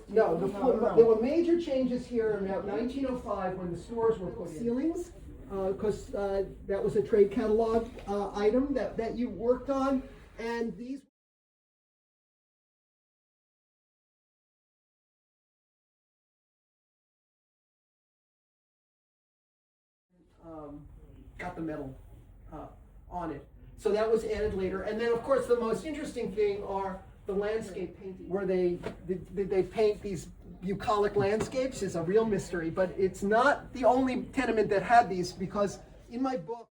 No, there were major changes here in about 1905 when the stores were put in. Ceilings, because that was a trade catalog item that you worked on, and these got the metal on it. So that was added later. And then, of course, the most interesting thing are the landscape painting, where they paint these bucolic landscapes is a real mystery. But it's not the only tenement that had these, because in my book,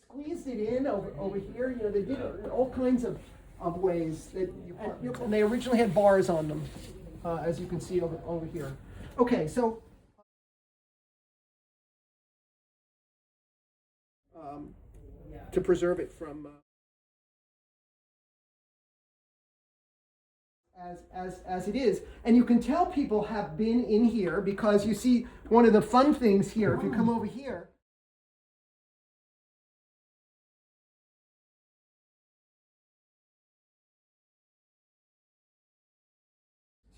squeezed it in over here. You know, they did it in all kinds of ways that and they originally had bars on them, as you can see over here. Okay, so to preserve it from as it is, and you can tell people have been in here because you see one of the fun things here. If you come over here.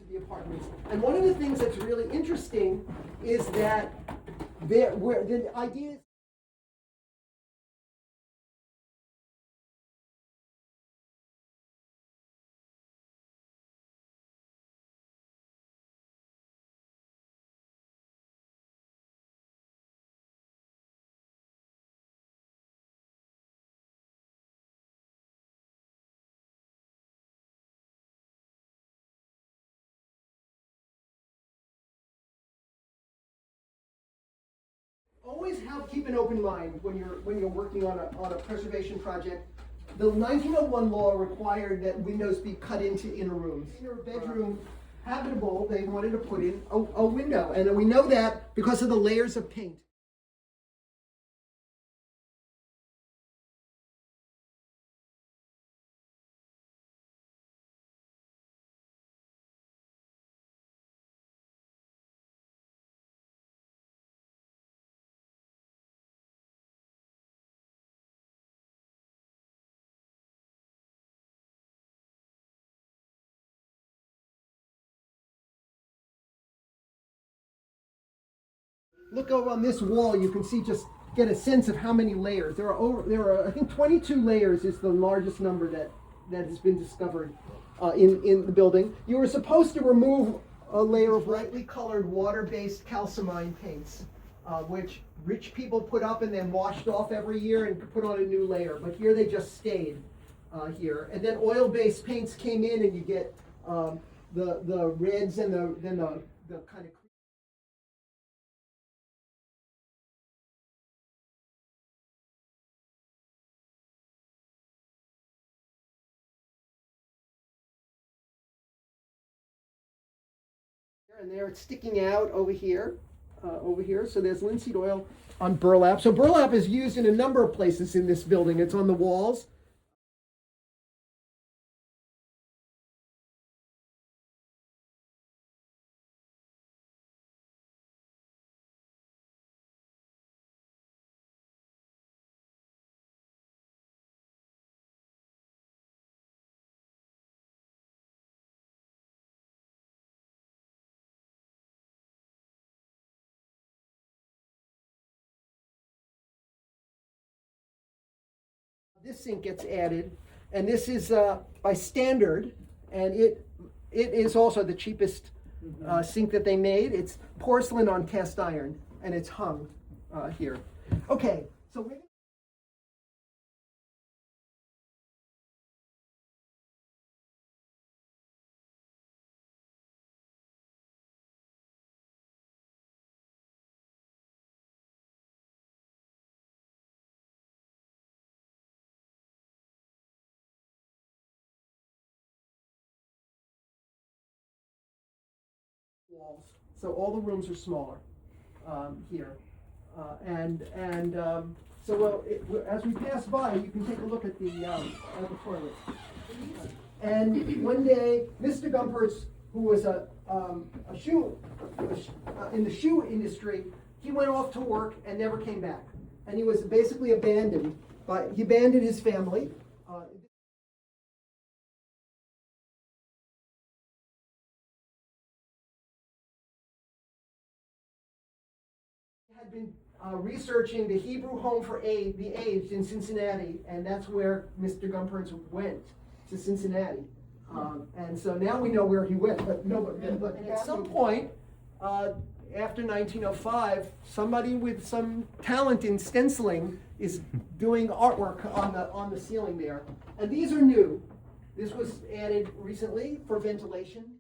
The apartments. And one of the things that's really interesting is that where the idea is always keep an open mind when you're working on a preservation project. The 1901 law required that windows be cut into inner rooms. In a bedroom habitable, they wanted to put in a window, and we know that because of the layers of paint. Look over on this wall, you can see, just get a sense of how many layers. There are I think 22 layers is the largest number that has been discovered in the building. You were supposed to remove a layer of brightly colored water-based calcimine paints, which rich people put up and then washed off every year and put on a new layer. But here they just stayed here. And then oil-based paints came in, and you get the reds and the kind of and there it's sticking out over here. So there's linseed oil on burlap. So burlap is used in a number of places in this building. It's on the walls. This sink gets added, and this is by standard, and it is also the cheapest sink that they made. It's porcelain on cast iron, and it's hung here. Okay, so we're walls. So all the rooms are smaller here, so as we pass by, you can take a look at the toilet. And one day, Mr. Gumpers, who was in the shoe industry, he went off to work and never came back. and he was basically abandoned. He abandoned his family. Had been researching the Hebrew Home for the Aged in Cincinnati, and that's where Mr. Gumperz went, to Cincinnati. And so now we know where he went, but at some point, after 1905, somebody with some talent in stenciling is doing artwork on the ceiling there. And these are new. This was added recently for ventilation.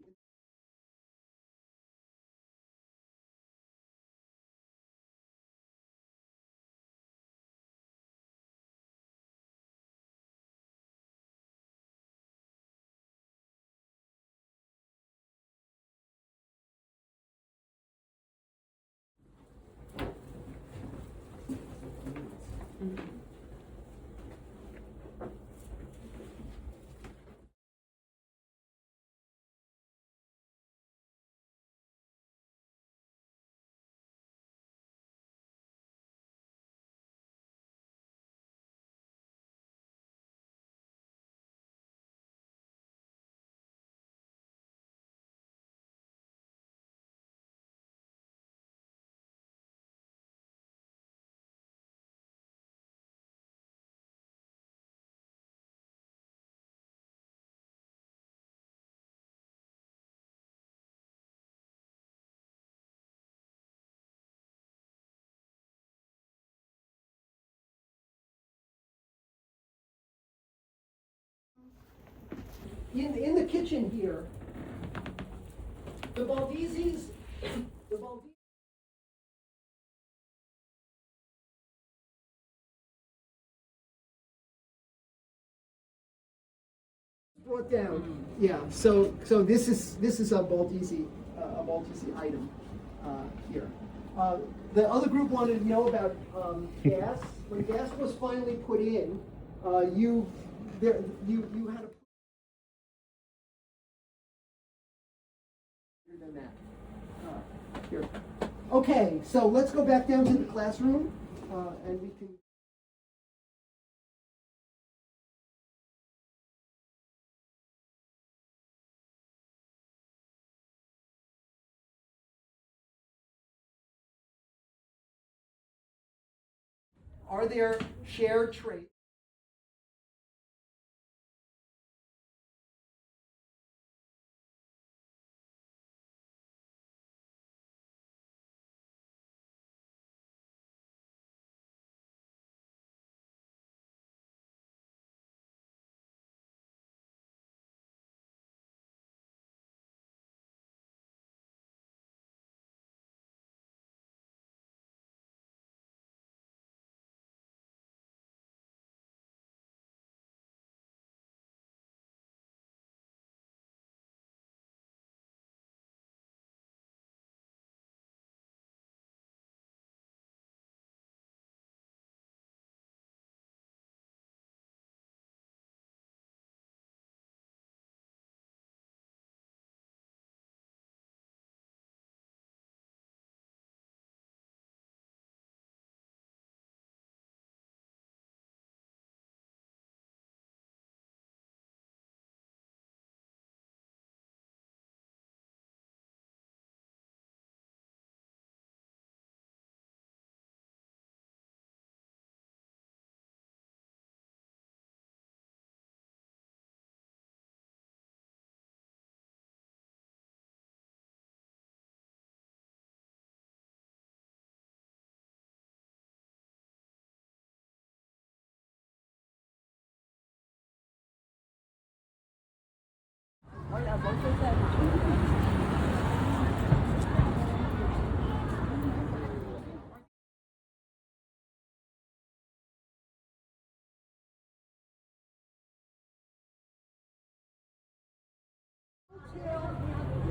In the kitchen here, the Baldizis brought down. Yeah. So this is a Baldizzi item here. The other group wanted to know about gas. When gas was finally put in, you had a than that. Here. Okay, so let's go back down to the classroom, and we can. Are there shared traits?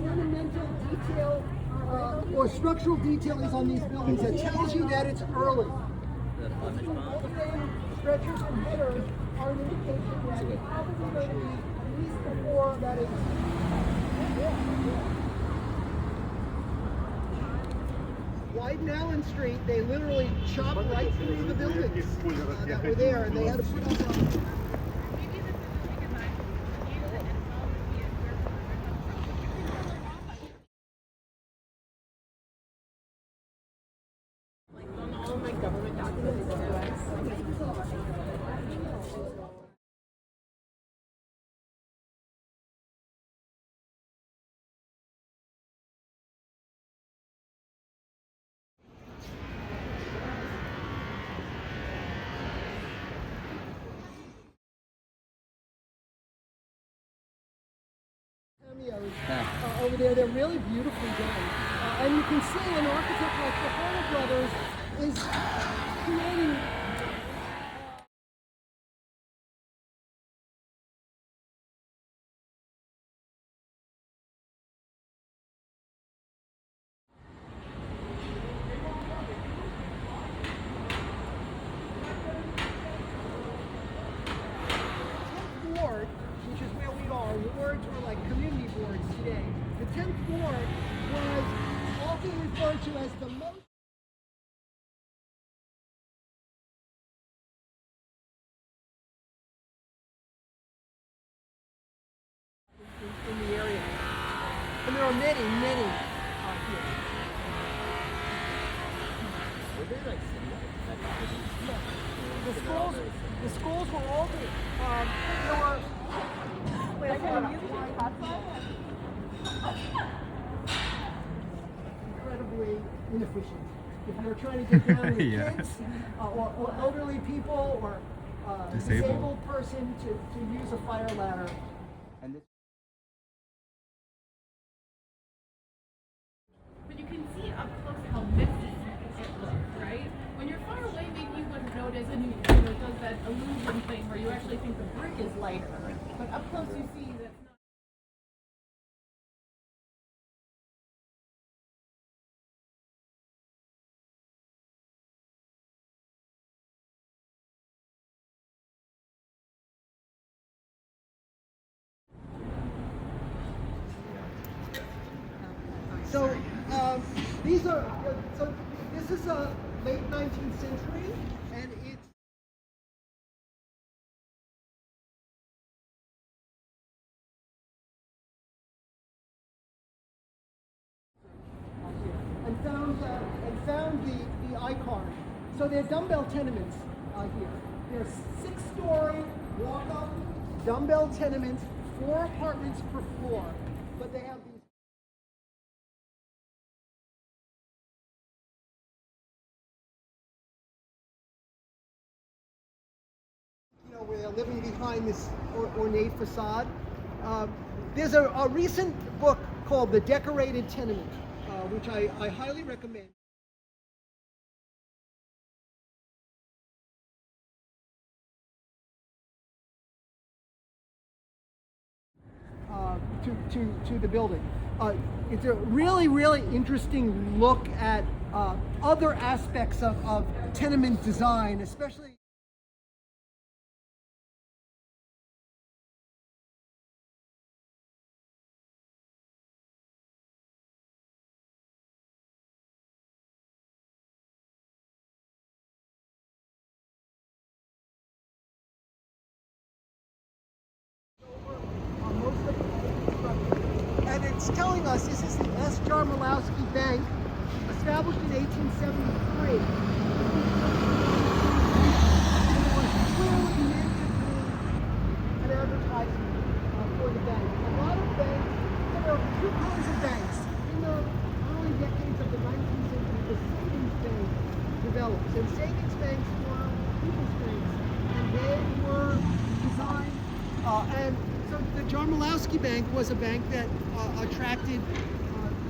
Ornamental detail or structural detailings on these buildings that tells you that it's early. Stretchers and headers are an indication that it's probably going to be at least before that is. widen Allen Street, they literally chopped right through the buildings that were there, and they had to put up all my government documents. cameos over there. They're really beautifully done. And you can see an architect like the Horner Brothers is creating ward, which is where we are. Wards were like community boards today. The 10th ward was often referred to as the most in the area. And there are many, many here. Were they like The schools were all there. There were. Wait, I can use incredibly inefficient. If you're trying to get down with Yeah. kids or elderly people or disabled person to use a fire ladder. And this But you can see up close how messy it looks, right? When you're far away, maybe you wouldn't notice, and it does that illusion thing where you actually think the brick is lighter. But up close, you see that's not. So these are so this is a late 19th century, and it's and found the icon. So they're dumbbell tenements here. They're 6-story walk-up dumbbell tenements, 4 apartments per floor, but they have these. Where they're living behind this ornate facade. There's a recent book called The Decorated Tenement, which I highly recommend. To the building. It's a really, really interesting look at other aspects of tenement design, especially and it's telling us this is the S. Jarmolowski Bank, established in 1873. It was clearly meant to be an advertisement for the bank. A lot of banks, there were 2 kinds of banks. In the early decades of the 19th century, the savings bank developed. And savings banks were people's banks, and they were designed and so the Jarmolowski Bank was a bank that attracted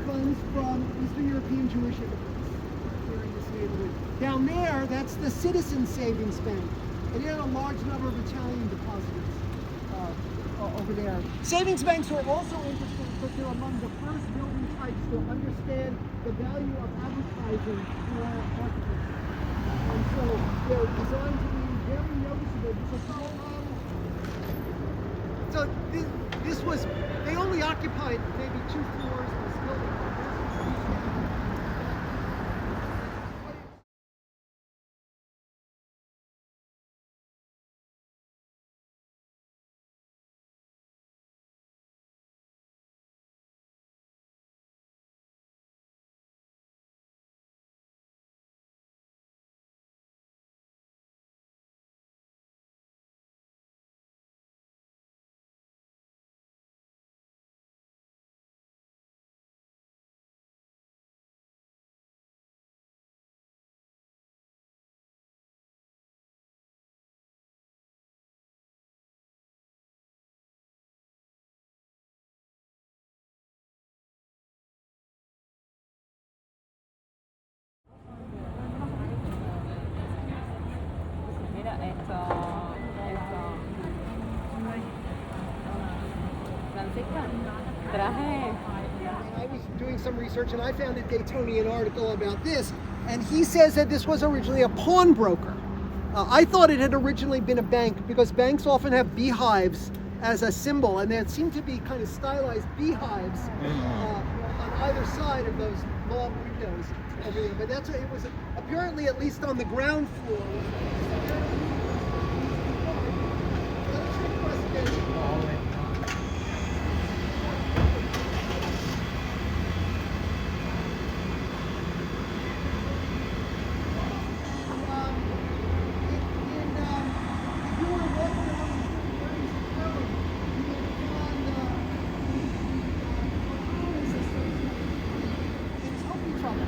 funds from Eastern European Jewish immigrants here in this neighborhood. Down there, that's the Citizen Savings Bank. And it had a large number of Italian depositors over there. Savings banks were also interesting because they're among the first building types to understand the value of advertising for architects. And so they're designed to be very noticeable. So this was, they only occupied maybe 2 floors of this building. I was doing some research and I found a Daytonian article about this, and he says that this was originally a pawnbroker. I thought it had originally been a bank because banks often have beehives as a symbol, and there seemed to be kind of stylized beehives on either side of those long windows over there. But that's it was apparently, at least on the ground floor.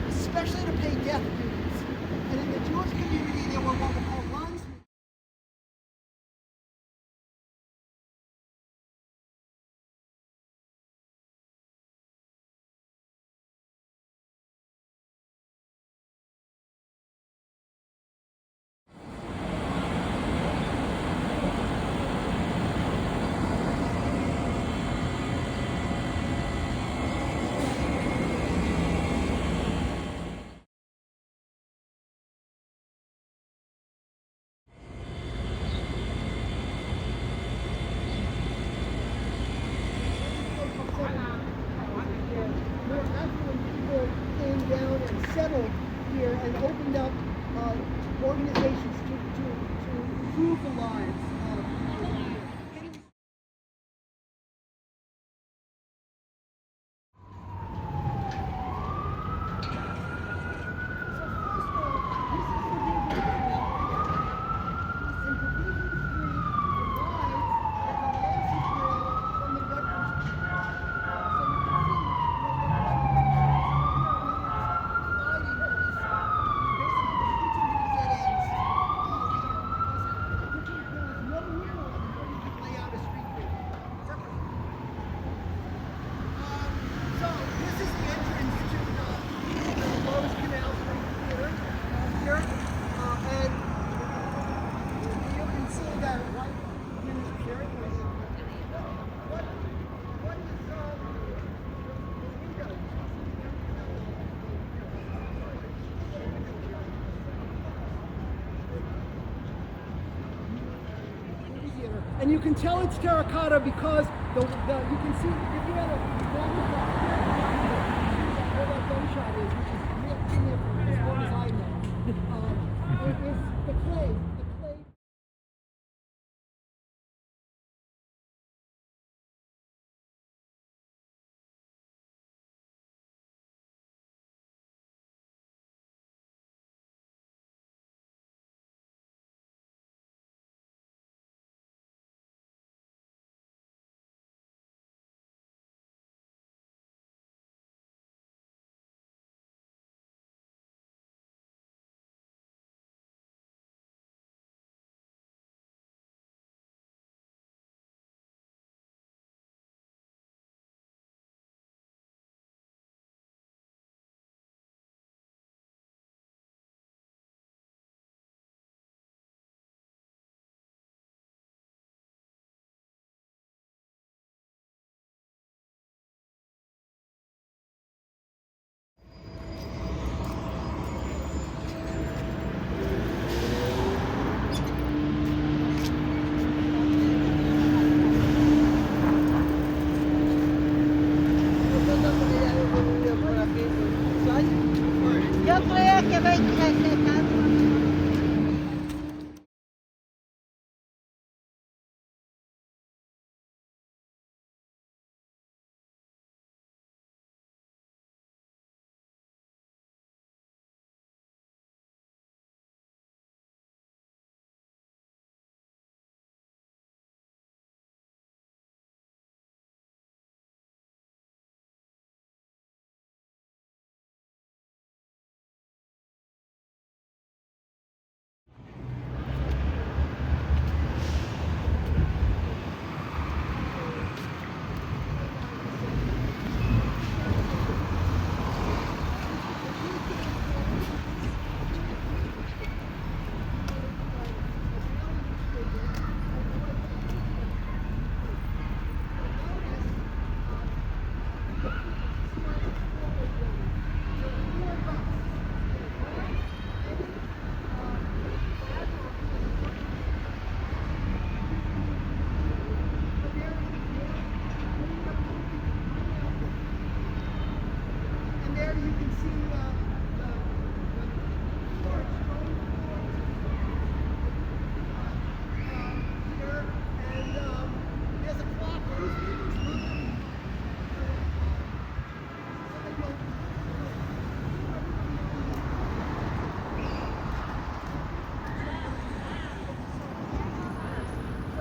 Especially to pay death duties. And in the Jewish community, there were what were called landsmen. More affluent people came down and settled here and opened up organizations to improve the lives of and you can tell it's terracotta because you can see if you had a where that gunshot is, which is in there for as long as I know. It's the clay.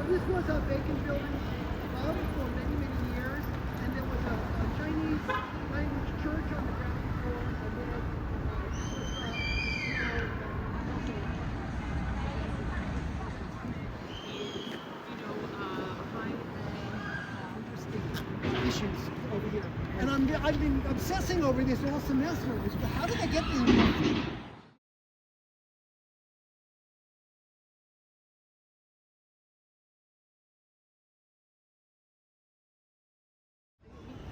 this was a vacant building above for many, many years, and there was a Chinese language church on the ground floor, and then it issues over here. And I've been obsessing over this all semester. How did I get these?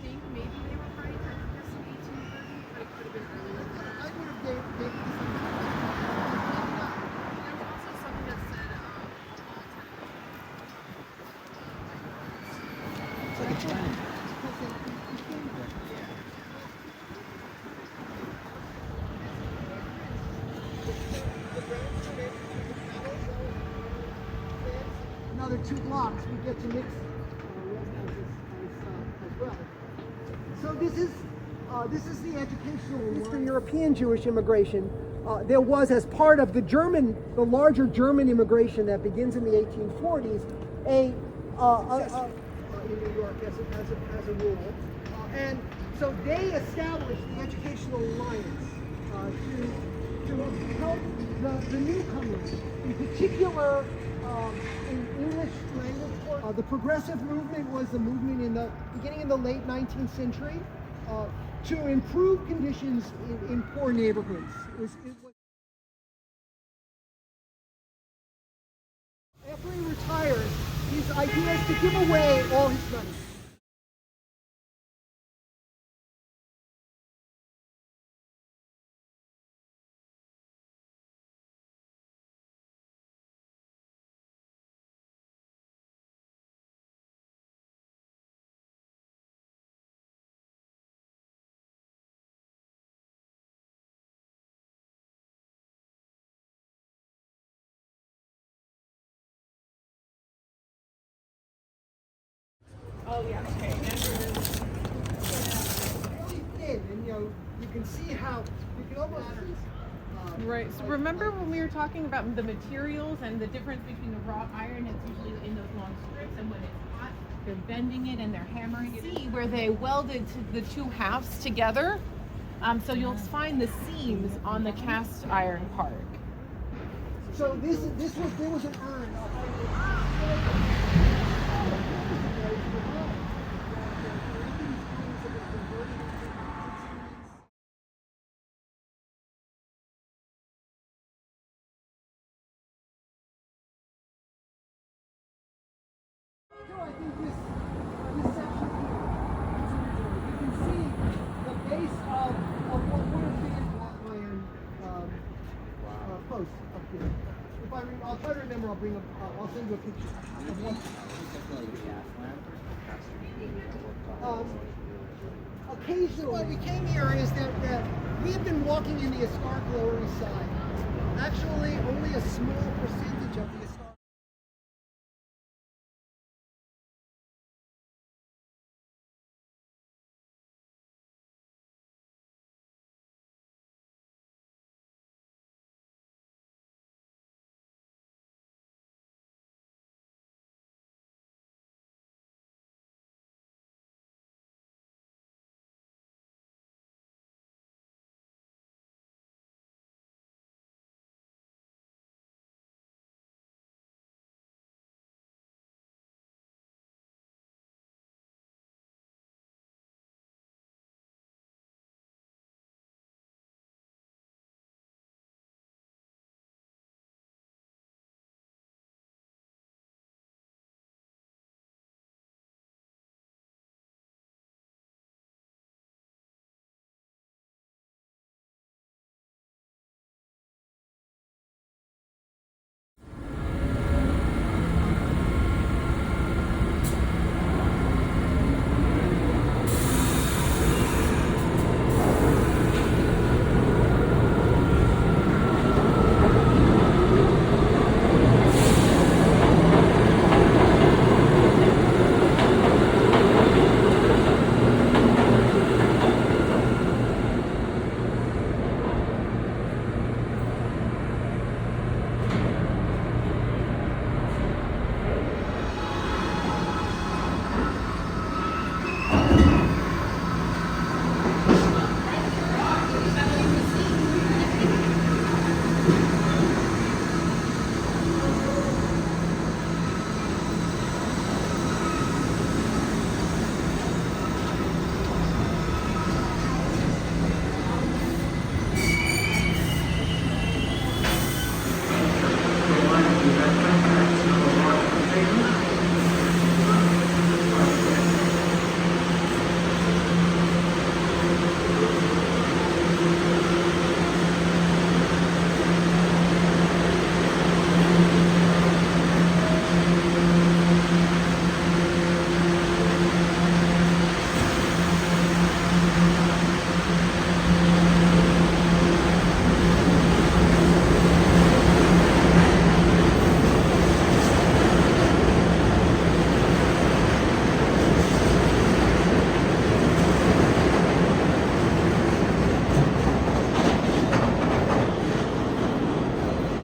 think maybe they were probably this in 1830, but it could have been earlier. I would have dated this. There was also something that said It's like a China. Another 2 blocks, we get to mix residences as well. So this is the educational Eastern European Jewish immigration. There was, as part of the larger German immigration that begins in the 1840s, in New York as a rule, and so they established the Educational Alliance to help the newcomers, in particular in English language. The progressive movement was a movement beginning in the late 19th century to improve conditions in poor neighborhoods. After he retires, his idea is to give away all his money. oh yeah, okay. Really thin, and you can see how you can almost. Right. So remember when we were talking about the materials and the difference between the wrought iron, it's usually in those long strips, and when it's hot, they're bending it and they're hammering it. See where they welded the two halves together. So you'll find the seams on the cast iron part. So there was an urn. I think this section here, you can see the base of what would have been wrought iron posts up here. I'll try to remember. I'll send you a picture of one. Occasionally, what we came here is that we have been walking in the Escarpment Lower East Side. Actually, only a small percentage of the